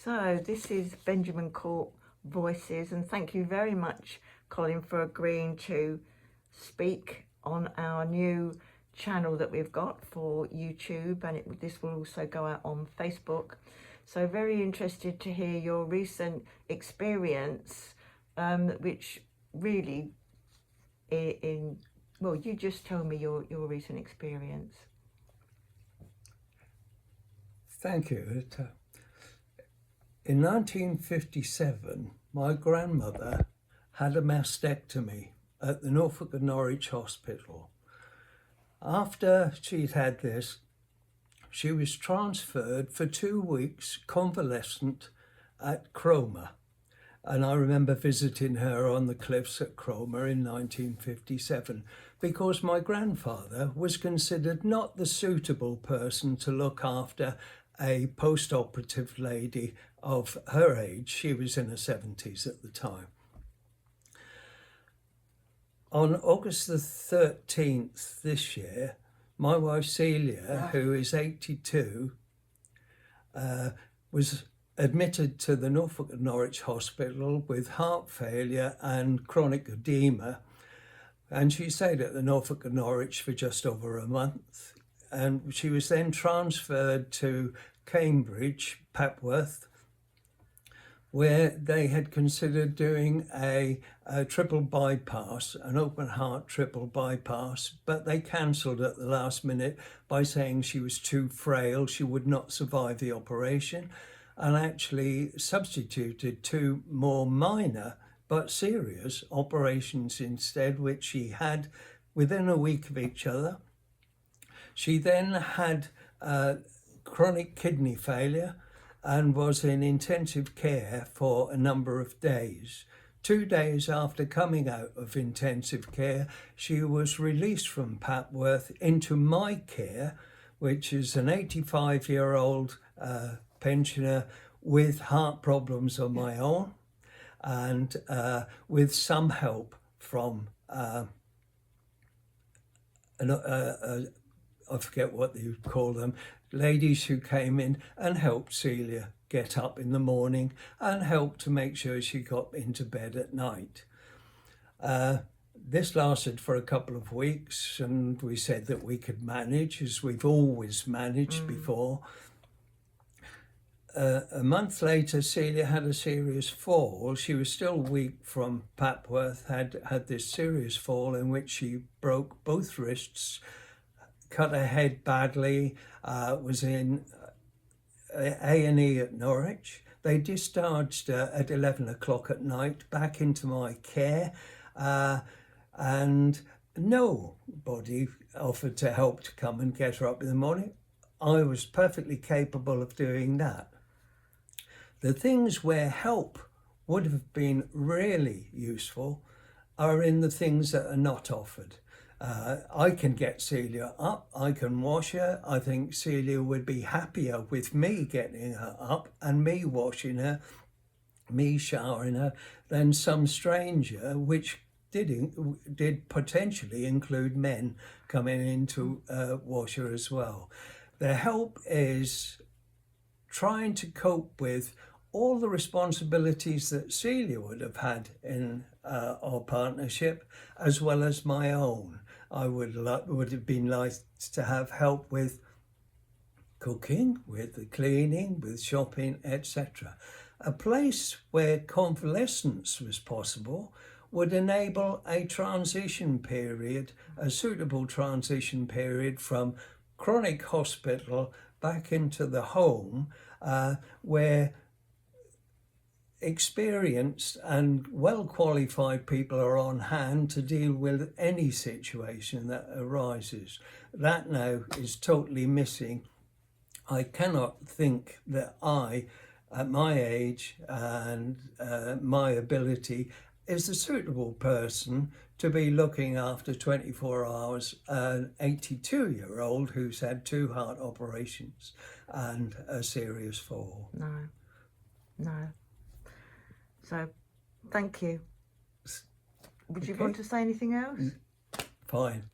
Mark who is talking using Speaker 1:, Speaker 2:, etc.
Speaker 1: So this is Benjamin Court Voices, and thank you very much, Colin, for agreeing to speak on our new channel that we've got for YouTube, and this will also go out on Facebook. So very interested to hear your recent experience, which really, well, you just tell me your recent experience.
Speaker 2: Thank you. In 1957, my grandmother had a mastectomy at the Norfolk and Norwich Hospital. After she'd had this, she was transferred for 2 weeks convalescent at Cromer. And I remember visiting her on the cliffs at Cromer in 1957 because my grandfather was considered not the suitable person to look after a post-operative lady of her age. She was in her 70s at the time. On August the 13th this year, my wife Celia, who is 82, was admitted to the Norfolk and Norwich Hospital with heart failure and chronic edema. And she stayed at the Norfolk and Norwich for just over a month. And she was then transferred to Cambridge, Papworth, where they had considered doing a triple bypass, an open heart triple bypass, but they cancelled at the last minute by saying she was too frail, she would not survive the operation, and actually substituted 2 more minor but serious operations instead, which she had within a week of each other. She then had chronic kidney failure and was in intensive care for a number of days. 2 days after coming out of intensive care, she was released from Papworth into my care, which is an 85-year-old pensioner with heart problems of my own, and with some help from I forget what you call them, ladies who came in and helped Celia get up in the morning and helped to make sure she got into bed at night. This lasted for a couple of weeks, and we said that we could manage, as we've always managed before. A month later, Celia had a serious fall. She was still weak from Papworth, had this serious fall in which she broke both wrists, cut her head badly, was in A&E at Norwich. They discharged her at 11 o'clock at night back into my care, and nobody offered to help to come and get her up in the morning. I was perfectly capable of doing that. The things where help would have been really useful are in the things that are not offered. I can get Celia up, I can wash her. I think Celia would be happier with me getting her up and me washing her, me showering her, than some stranger, which did potentially include men coming in to wash her as well. The help is trying to cope with all the responsibilities that Celia would have had in our partnership, as well as my own. I would have been nice to have help with cooking, with the cleaning, with shopping, etc. A place where convalescence was possible would enable a transition period, a suitable transition period from chronic hospital back into the home, where experienced and well-qualified people are on hand to deal with any situation that arises. That now is totally missing. I cannot think that I, at my age and my ability, is the suitable person to be looking after 24 hours an 82-year-old who's had 2 heart operations and a serious fall.
Speaker 1: No. So, thank you. Would you want to say anything else?
Speaker 2: Fine.